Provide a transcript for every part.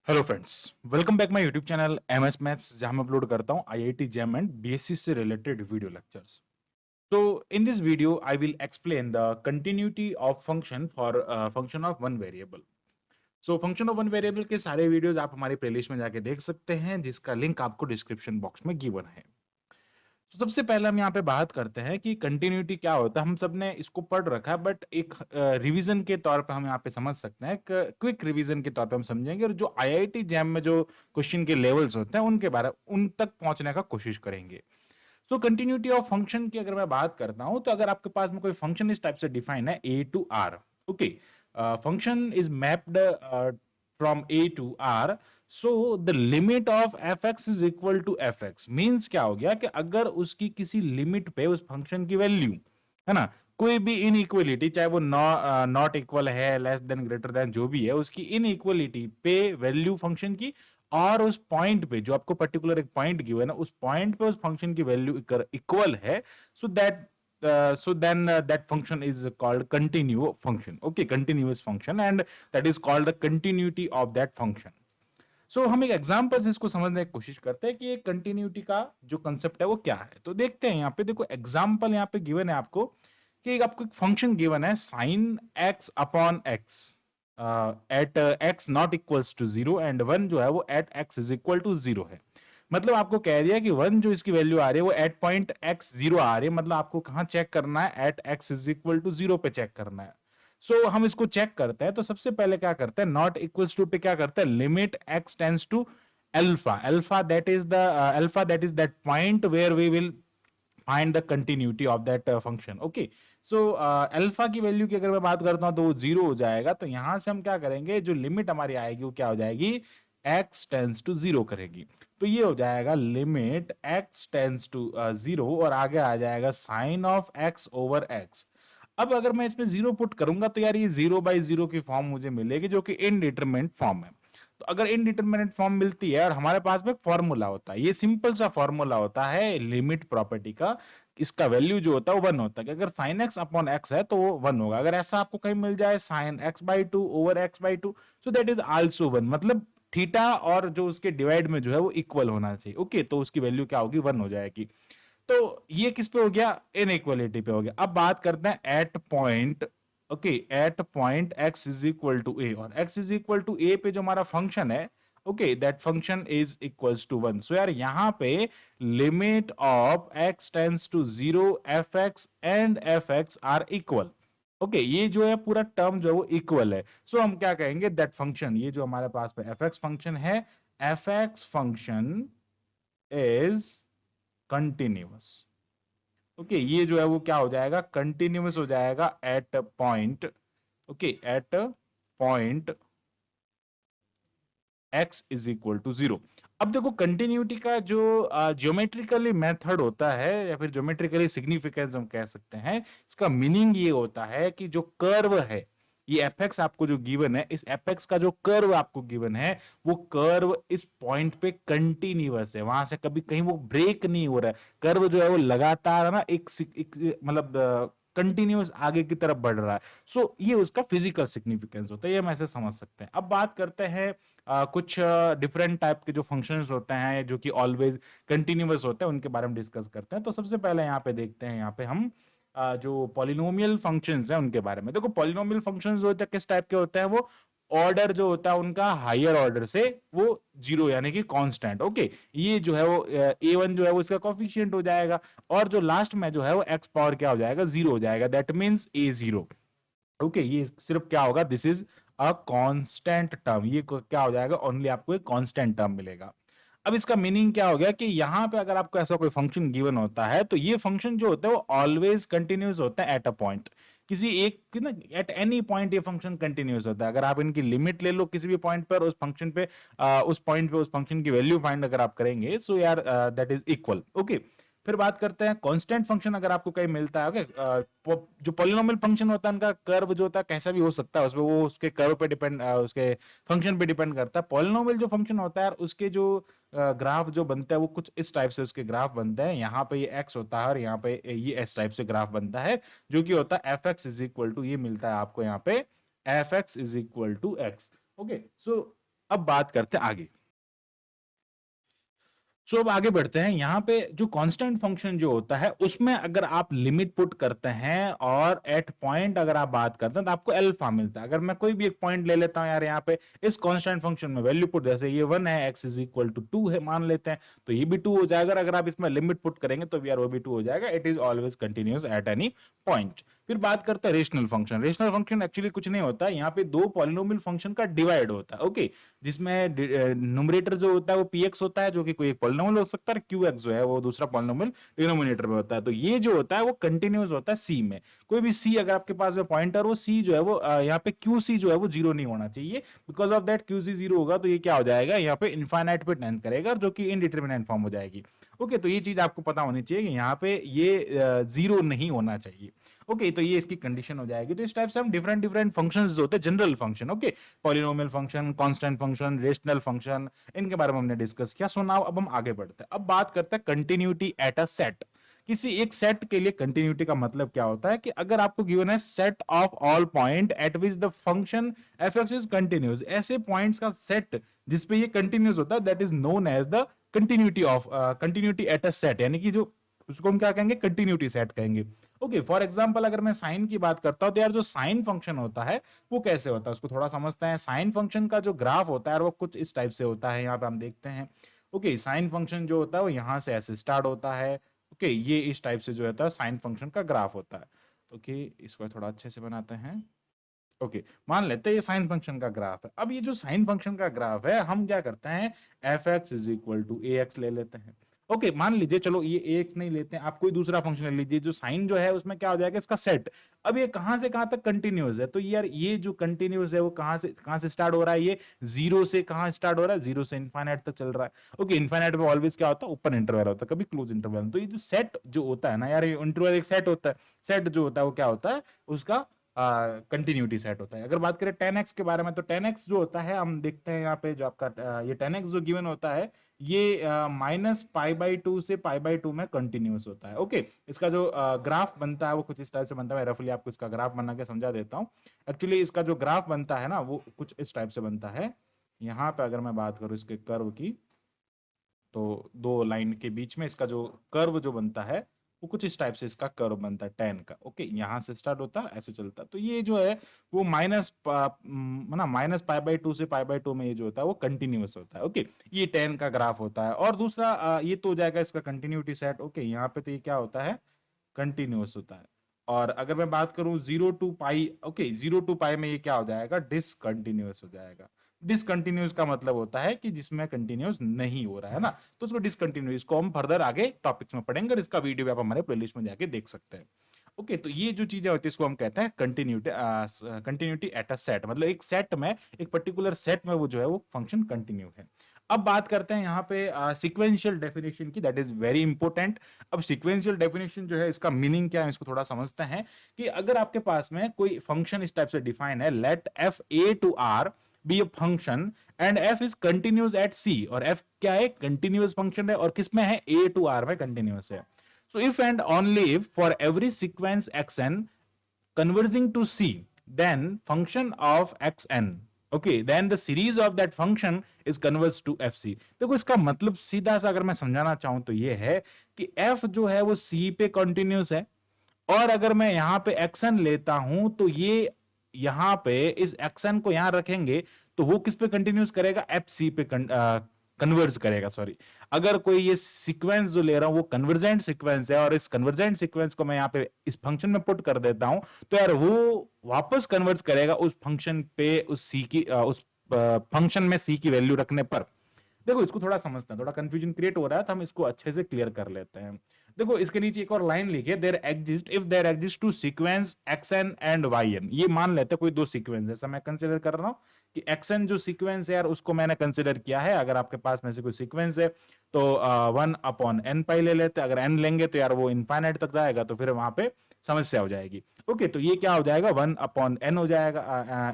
Hello friends, welcome back my YouTube channel MS maths जहां मैं upload करता हूं आईआईटी जेम एंड बीएससी से रिलेटेड वीडियो लेक्चर्स। तो in this video I will explain the continuity of function for function of one variable. So function of one variable के सारे videos आप हमारी प्लेलिस्ट में जाके देख सकते हैं, जिसका लिंक आपको डिस्क्रिप्शन बॉक्स में गिवन है। तो सबसे पहले हम यहाँ पे बात करते हैं कि कंटिन्यूटी क्या होता है। हम सब ने इसको पढ़ रखा है, बट एक रिवीजन के तौर पे हम यहाँ पे समझ सकते हैं, क्विक रिवीजन के तौर पे हम समझेंगे, और जो आईआईटी जैम में जो क्वेश्चन के लेवल्स होते हैं उनके बारे उन तक पहुंचने का कोशिश करेंगे। सो कंटिन्यूटी ऑफ फंक्शन की अगर मैं बात करता हूं, तो अगर आपके पास में कोई फंक्शन इस टाइप से डिफाइन है A to R, okay, function is mapped from A to R, so the limit of f x is equal to f x. Means क्या हो गया कि अगर उसकी किसी लिमिट पे उस फंक्शन की वैल्यू है ना, कोई भी इनइक्वलिटी, चाहे वो नॉट इक्वल है, लेस देन, ग्रेटर देन, जो भी है, उसकी इनइक्वलिटी पे वैल्यू फंक्शन की, और उस पॉइंट पे जो आपको पर्टिकुलर एक पॉइंट गिवन है, उस पॉइंट पे उस फंक्शन की वैल्यू इक्वल है, so that so then that function is called continuous function, okay, continuous function, and that is called the continuity of that function. So हम एक एग्जांपल से इसको समझने की कोशिश करते हैं कि ये कंटिन्यूटी का जो कंसेप्ट है वो क्या है। तो देखते हैं यहाँ पे, देखो एग्जांपल यहाँ पे गिवन है आपको कि आपको एक फंक्शन गिवन है sin x upon x at x not equals to 0 and 1 जो है वो at x is equal to 0 है। मतलब आपको कह दिया कि 1 जो इसकी वैल्यू आ रही है वो एट पॉइंट x 0 आ रही है, मतलब आपको कहां चेक करना है, at x is equal to 0 पे चेक करना है। सो हम इसको चेक करते हैं, तो सबसे पहले क्या करते हैं, नॉट इक्वल्स टू पे क्या करते हैं, limit x tends to alpha, alpha that is the alpha that is that point where we will find the continuity of that function. Okay, so alpha की वैल्यू की अगर मैं बात करता हूं तो वो 0 हो जाएगा। तो यहां से हम क्या करेंगे, जो लिमिट हमारी आएगी वो क्या हो जाएगी, x टेंड्स टू 0 करेगी। तो ये हो जाएगा लिमिट x टेंड्स टू 0, और आगे आ जाएगा sine of x over x। अब अगर मैं इसमें 0 पुट करूंगा तो यार ये 0/0 की फॉर्म मुझे मिलेगी, जो कि इनडिटरमिनेट फॉर्म है। तो अगर इनडिटरमिनेट फॉर्म मिलती है और हमारे पास में फॉर्मूला होता है, ये सिंपल सा फॉर्मूला होता है लिमिट प्रॉपर्टी का, इसका वैल्यू जो होता है वो 1 होता है, कि अगर साइन एक्स अपॉन एक्स है तो वो 1 होगा। अगर ऐसा आपको कहीं मिल जाए sine x/2 over x/2, so that is also 1, मतलब थीटा और जो उसके डिवाइड में जो है वो इक्वल होना चाहिए। ओके, तो उसकी वैल्यू क्या होगी, 1 हो जाएगी। तो ये किस पे हो गया, इनइक्वालिटी पे हो गया। अब बात करते हैं at point, okay, at point x is equal to A, और x is equal to A पे जो हमारा फंक्शन है, okay, that function is equals to 1। So यार यहां पे limit of x tends to 0 f x and f x are equal. Okay, ये जो है पूरा टर्म जो है वो इक्वल है। सो हम क्या कहेंगे, दैट फंक्शन, ये जो हमारे पास में एफ एक्स फंक्शन है, f x function is continuous. Okay, ये जो है वो क्या हो जाएगा, कंटिन्यूअस हो जाएगा at point, okay, at point x is equal to 0। अब देखो कंटिन्यूटी का जो ज्योमेट्रिकली मेथड होता है, या फिर ज्योमेट्रिकली सिग्निफिकेंस हम कह सकते हैं, इसका मीनिंग ये होता है कि जो कर्व है, ये एफ एक्स आपको जो गिवन है, इस एफ एक्स का जो कर्व आपको गिवन है, वो कर्व इस पॉइंट पे कंटिन्यूअस है, वहां से कभी कहीं वो ब्रेक नहीं हो रहा है। कर्व जो है वो लगातार ना एक मतलब कंटिन्यूअस आगे की तरफ बढ़ रहा है। सो ये उसका फिजिकल सिग्निफिकेंस होता है, ये हम ऐसे समझ सकते हैं। अब बात करते हैं कुछ डिफरेंट टाइप के जो फंक्शंस होते हैं जो कि ऑलवेज कंटिन्यूअस होते हैं, उनके बारे में डिस्कस करते हैं। तो सबसे पहले यहाँ पे देखते हैं, यहाँ पे हम जो पॉलिनोमियल फंक्शंस हैं उनके बारे में। देखो पॉलिनोमियल फंक्शंस जो होते हैं किस टाइप के होते हैं, वो ऑर्डर जो होता है उनका हायर ऑर्डर से वो 0 यानी कि कांस्टेंट। ओके, ये जो है वो a1 जो है वो इसका कोफिशिएंट हो जाएगा, और जो लास्ट में जो है वो x पावर क्या हो जाएगा, 0 हो जाएगा, दैट मींस a0। ओके, ये सिर्फ क्या होगा, this is a constant term, ये क्या हो जाएगा, ओनली आपको एक कांस्टेंट टर्म मिलेगा। अब इसका मीनिंग क्या हो गया कि यहां पे अगर आपको ऐसा कोई फंक्शन गिवन होता है, तो ये फंक्शन जो होता है वो ऑलवेज कंटिन्यूस होता है एट अ पॉइंट, किसी एक ना, एट एनी पॉइंट ये फंक्शन कंटिन्यूस होता है। अगर आप इनकी लिमिट ले लो किसी भी पॉइंट पर, उस फंक्शन पे उस पॉइंट पे उस फंक्शन की वैल्यू फाइंड अगर आप करेंगे, सो यार दैट इज इक्वल। ओके, फिर बात करते हैं कांस्टेंट फंक्शन अगर आपको कहीं मिलता है। ओके, जो पॉलिनोमियल फंक्शन होता है उनका कर्व जो होता है कैसा भी हो सकता है, उसमें वो उसके कर्व पे डिपेंड, उसके फंक्शन पे डिपेंड करता है। पॉलिनोमियल जो फंक्शन होता है उसके जो ग्राफ जो बनता है वो कुछ इस टाइप से उसके ग्राफ बनते हैं। यहाँ पे ये x होता है और यहाँ पे ये s टाइप से ग्राफ बनता है, जो कि होता है f x is equal to, ये मिलता है आपको यहाँ पे f x is equal to x. Okay, so अब बात करते हैं आगे। सो अब आगे बढ़ते हैं। यहाँ पे जो कांस्टेंट फंक्शन जो होता है उसमें अगर आप लिमिट पुट करते हैं और एट पॉइंट अगर आप बात करते हैं तो आपको अल्फा मिलता है। अगर मैं कोई भी एक पॉइंट ले लेता हूं यार, यहाँ पे इस कांस्टेंट फंक्शन में वैल्यू पुट, जैसे ये 1 है, x इज इक्वल टू 2 है मान लेते हैं, तो ये भी 2 हो जाएगा। अगर आप इसमें लिमिट पुट करेंगे तो यार वो भी 2 हो जाएगा। It is always continuous at any point. फिर बात करते हैं rational function. Rational function actually कुछ नहीं होता, यहाँ पे दो पॉलिनोमियल फंक्शन का डिवाइड होता है, ओके, जिसमें न्यूमरेटर जो होता है वो px होता है, जो कि कोई एक पॉलिनोमियल हो सकता है, qx जो है वो दूसरा पॉलिनोमियल डिनोमिनेटर में होता है। तो ये जो होता है वो कंटिन्यूअस होता है c में। कोई भी c अगर आपके पास में पॉइंटर हो, c जो है वो यहाँ पे qc जो है वो जीरो नहीं होना चाहिए। Because of that qc zero होगा तो ये क्या हो जाएगा, यहाँ पे इनफाइनाइट पे टेंड करेगा, जो कि इनडिटरमिनेंट फॉर्म हो जाएगी। ओके, तो ये चीज आपको पता होनी चाहिए कि यहाँ पे ये जीरो नहीं होना चाहिए। ओके, तो ये इसकी कंडीशन हो जाएगी। तो इस टाइप से हम डिफरेंट डिफरेंट फंक्शंस होते हैं, general function, okay, polynomial function, constant function, rational function, इनके बारे में हमने डिस्कस किया। सो नाउ अब हम आगे बढ़ते हैं। अब बात करते हैं कंटिन्यूटी एट अ सेट। किसी एक सेट के लिए कंटिन्यूटी का मतलब क्या होता है कि अगर आपको गिवन है set of all point at which the function f x is continuous, ऐसे पॉइंट्स का सेट जिसपे ये कंटिन्यूअस होता है, that is known as the continuity at a set, यानी कि जो उसको हम क्या कहेंगे, कंटिन्यूटी सेट कहेंगे। ओके, फॉर एग्जांपल अगर मैं साइन की बात करता हूं तो यार जो साइन फंक्शन होता है वो कैसे होता है उसको थोड़ा समझते हैं। साइन फंक्शन का जो ग्राफ होता है वो कुछ इस टाइप से होता है, यहाँ पे हम देखते हैं। ओके, साइन फंक्शन जो होता है वो यहाँ से ऐसे स्टार्ट होता है। ओके, ये इस टाइप से जो होता है साइन फंक्शन का ग्राफ होता है। ओके, इसको थोड़ा अच्छे से बनाते हैं। ओके, मान लेते हैं ये साइन फंक्शन का ग्राफ है। अब ये जो साइन फंक्शन का ग्राफ है हम क्या करते हैं, f x is equal to a x ले लेते हैं। ओके, मान लीजिए, चलो ये ए एक्स नहीं लेते हैं, आप कोई दूसरा फंक्शन ले लीजिए। जो साइन जो है उसमें क्या हो जाएगा, इसका सेट। अब ये कहां से कहां तक कंटिन्यूअस है, तो यार ये जो कंटिन्यूअस है वो कहां से स्टार्ट हो रहा है, ये जीरो से कहां स्टार्ट हो रहा है, जीरो से इनफाइनाइट तक चल रहा है। ओके, इनफाइनाइट में ऑलवेज क्या होता है, ओपन इंटरवल होता है, कभी क्लोज इंटरवल। तो ये जो सेट जो होता है ना यार, ये इंटरवल एक सेट होता है। सेट जो होता है वो क्या होता है, उसका कंटिन्यूटी सेट होता है। अगर बात करें 10x के बारे में, तो 10x जो होता है हम देखते हैं यहाँ पे, जो आपका ये 10x जो गिवन होता है ये -π/2 से π/2 में कंटिन्यूअस होता है। ओके, इसका जो ग्राफ बनता है वो कुछ इस टाइप से बनता है। मैं रफली आपको इसका ग्राफ बना के समझा देता हूँ। एक्चुअली इसका जो ग्राफ बनता है ना वो कुछ इस टाइप से बनता है। यहाँ पे अगर मैं बात करूँ इसके कर्व की, तो दो लाइन के बीच में इसका जो कर्व जो बनता है वो कुछ इस टाइप से इसका कर्व बनता है 10 का। ओके, यहां से स्टार्ट होता है, ऐसे चलता है। तो ये जो है वो -π/2 से π/2 में ये जो होता है वो कंटिन्यूअस होता है। ओके, ये 10 का ग्राफ होता है। और दूसरा ये तो हो जाएगा इसका कंटिन्यूटी सेट। ओके, यहाँ पे तो ये क्या होता है, कंटिन्यूअस होता है। और अगर मैं बात करूं 0 to π, ओके, 0 to π में ये क्या हो जाएगा, डिसकंटिन्यूअस हो जाएगा। डिसकंटिन्यूअस का मतलब होता है कि जिसमें कंटिन्यूअस नहीं हो रहा है ना, तो उसको डिसकंटिन्यूअस को हम फर्दर आगे टॉपिक्स में पढ़ेंगे और इसका वीडियो आप हमारे प्लेलिस्ट में जाके देख सकते हैं। ओके, तो ये जो चीजें होती है इसको हम कहते हैं कंटिन्यूटी एट अ सेट, मतलब एक सेट में, एक पर्टिकुलर सेट में वो जो है वो फंक्शन कंटिन्यू है। अब बात करते हैं यहाँ पे सीक्वेंशियल डेफिनेशन की, दैट इज वेरी इंपॉर्टेंट। अब सीक्वेंशियल डेफिनेशन जो है इसका मीनिंग क्या है इसको थोड़ा समझते हैं। कि अगर आपके पास में कोई फंक्शन इस टाइप से डिफाइन है, let f A to R be a function and f is continuous at C, और एफ क्या है, कंटिन्यूअस फंक्शन है और किसमें है, ए टू आर में कंटिन्यूअस है। So if and only if for every sequence x n converging to C, then function of xn, okay, then the series of that function is converged to fc। देखो इसका मतलब सीधा सा अगर मैं समझाना चाहूं तो ये है कि f जो है वो C पे कंटिन्यूस है, और अगर मैं यहां पे xn लेता हूं तो ये यहां पे इस xn को यहां रखेंगे तो वो किस पे कंटिन्यूस करेगा, fc पे कन्वर्ज करेगा, सॉरी। अगर कोई ये सीक्वेंस जो ले रहा हूं वो कन्वर्जेंट सीक्वेंस है और इस कन्वर्जेंट सीक्वेंस को मैं यहाँ पे इस फंक्शन में पुट कर देता हूं, तो यार वो वापस कन्वर्ज करेगा उस फंक्शन पे, उस सी की उस फंक्शन में सी की वैल्यू रखने पर। देखो इसको थोड़ा समझते हैं, थोड़ा कंफ्यूजन क्रिएट हो रहा है तो हम इसको अच्छे से क्लियर कर लेते हैं। देखो इसके नीचे एक और लाइन लिखिए, there exist if there exist two sequence xn and yn। ये मान लेते हैं कोई दो सीक्वेंस जैसा मैं कंसीडर कर रहा हूं कि xn जो सीक्वेंस है यार उसको मैंने कंसीडर किया है। अगर आपके पास में से कोई सीक्वेंस है तो 1/n π ले लेते हैं। अगर n लेंगे तो यार वो इनफाइनाइट तक जाएगा, तो फिर वहां पे समस्या हो जाएगी। ओके, तो ये क्या हो जाएगा, 1/n हो जाएगा,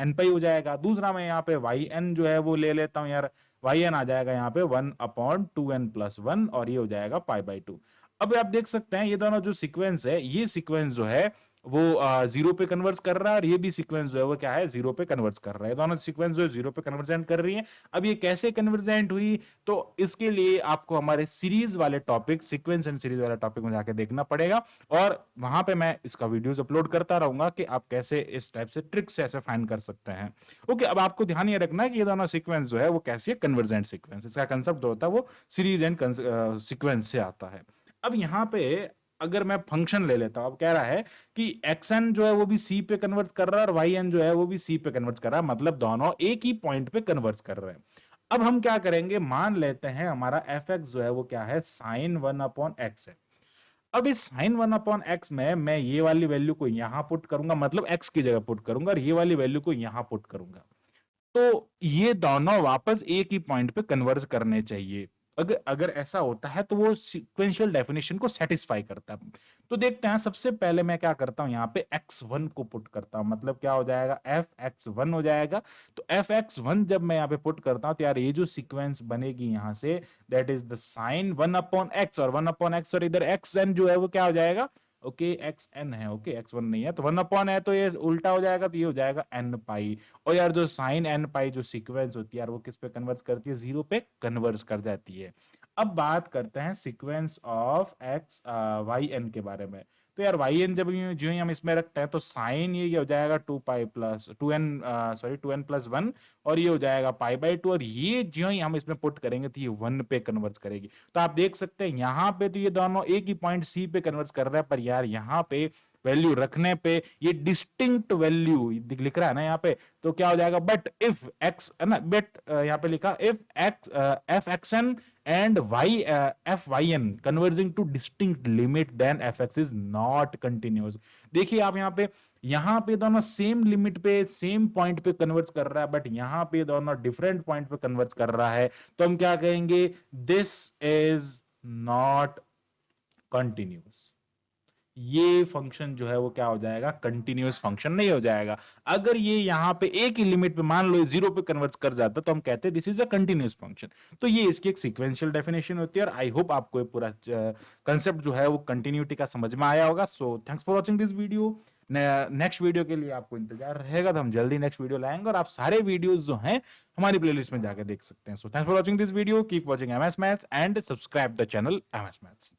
n π हो जाएगा। दूसरा मैं यहाँ पे yn जो है वो ले लेता हूँ यार, yn आ जाएगा यहाँ पे 1/2n+1 और ये हो जाएगा π/2। अब आप देख सकते हैं ये दोनों जो सीक्वेंस है, ये सीक्वेंस जो है वो जीरो पे कन्वर्ट कर रहा है, और ये भी सीक्वेंस जो है वो क्या है, जीरो पे कन्वर्ट कर रहा है। दोनों सीक्वेंस जो है जीरो पे कन्वर्जेंट कर रही है। अब ये कैसे कन्वर्जेंट हुई, तो इसके लिए आपको हमारे सीरीज वाले टॉपिक, सीक्वेंस एंड सीरीज वाले टॉपिक में जाके देखना पड़ेगा, और वहां पे मैं इसका वीडियोस अपलोड करता रहूंगा कि आप कैसे इस टाइप से ट्रिक से ऐसे फाइंड कर सकते हैं। ओके, अब आपको ध्यान ये रखना है कि ये दोनों सीक्वेंस जो है वो कैसी है, कन्वर्जेंट सीक्वेंस। इसका कंसेप्ट जो होता है वो सीरीज एंड सीक्वेंस से आता है। अब यहाँ पे अगर मैं फंक्शन ले लेता हूं, अब कह रहा है कि एक्स एन जो है वो भी सी पे कन्वर्ट कर रहा है, और वाई एन जो है वो भी सी पे कन्वर्ट कर रहा है, मतलब दोनों एक ही पॉइंट पे कन्वर्ट कर रहे हैं। अब हम क्या करेंगे, मान लेते हैं हमारा एफ एक्स जो है वो क्या है, साइन वन अपॉन एक्स है। अब इस साइन वन अपॉन एक्स में मैं ये वाली वैल्यू को यहां पुट करूंगा, मतलब एक्स की जगह पुट करूंगा, और ये वाली वैल्यू को यहां पुट करूंगा, तो ये दोनों वापस एक ही पॉइंट पे कन्वर्ज करने चाहिए। अगर अगर ऐसा होता है तो वो सीक्वेंशियल डेफिनेशन को सेटिस्फाई करता है। तो देखते हैं, सबसे पहले मैं क्या करता हूं, यहाँ पे x1 को पुट करता हूं, मतलब क्या हो जाएगा, fx1 हो जाएगा। तो fx1 जब मैं यहाँ पे पुट करता हूं, तो यार ये जो सीक्वेंस बनेगी यहां से, that is the sine one upon x, और वन अपॉन एक्स, और इधर एक्स एन जो है वो क्या हो जाएगा, ओके एक्स एन है, ओके एक्स वन नहीं है, तो वन अपॉन है तो ये उल्टा हो जाएगा, तो ये हो जाएगा एन पाई। और यार जो साइन एन पाई जो सीक्वेंस होती है यार, वो किस पे कन्वर्ट करती है, जीरो पे कन्वर्ट कर जाती है। अब बात करते हैं sequence of x y n के बारे में। तो यार वाई एन जब जो ही हम इसमें रखते हैं, तो साइन ये हो जाएगा two pi plus two n, sorry two n plus one, और ये हो जाएगा पाई बाई टू, और ये जो ही हम इसमें पुट करेंगे तो ये वन पे कन्वर्ट करेगी। तो आप देख सकते हैं यहाँ पे तो ये दोनों एक ही पॉइंट सी पे कन्वर्ट कर रहा है, पर यार यहाँ पे वैल्यू रखने पे ये डिस्टिंक्ट वैल्यू लिख रहा है ना यहाँ पे, तो क्या हो जाएगा, बट इफ एक्स है ना, बट यहाँ पे लिखा if x f x n and y f y n converging to distinct limit, then f x is not continuous. देखिए आप यहाँ पे दोनों सेम लिमिट पे सेम पॉइंट पे कन्वर्ट कर रहा है, बट यहाँ पे दोनों डिफरेंट पॉइंट पे कन्वर्ट कर रहा है, तो हम क्या कहेंगे, दिस इज नॉट कंटिन्यूस। ये फंक्शन जो है वो क्या हो जाएगा, कंटिन्यूअस फंक्शन नहीं हो जाएगा। अगर ये यहां पे एक ही लिमिट पे मान लो जीरो पे कन्वर्ट कर जाता, तो हम कहते हैं this is a continuous function. तो ये इसकी एक सीक्वेंशियल डेफिनेशन होती है, और आई होप आपको ये पूरा कंसेप्ट जो है वो कंटिन्यूटी का समझ में आया होगा। So thanks for watching this video. Next video के लिए आपको इंतजार रहेगा, तो हम जल्दी नेक्स्ट वीडियो लाएंगे, और आप सारे वीडियोस जो हैं हमारी प्लेलिस्ट में जाकर देख सकते हैं। So thanks for watching this video, keep watching MS maths and subscribe the channel MS maths.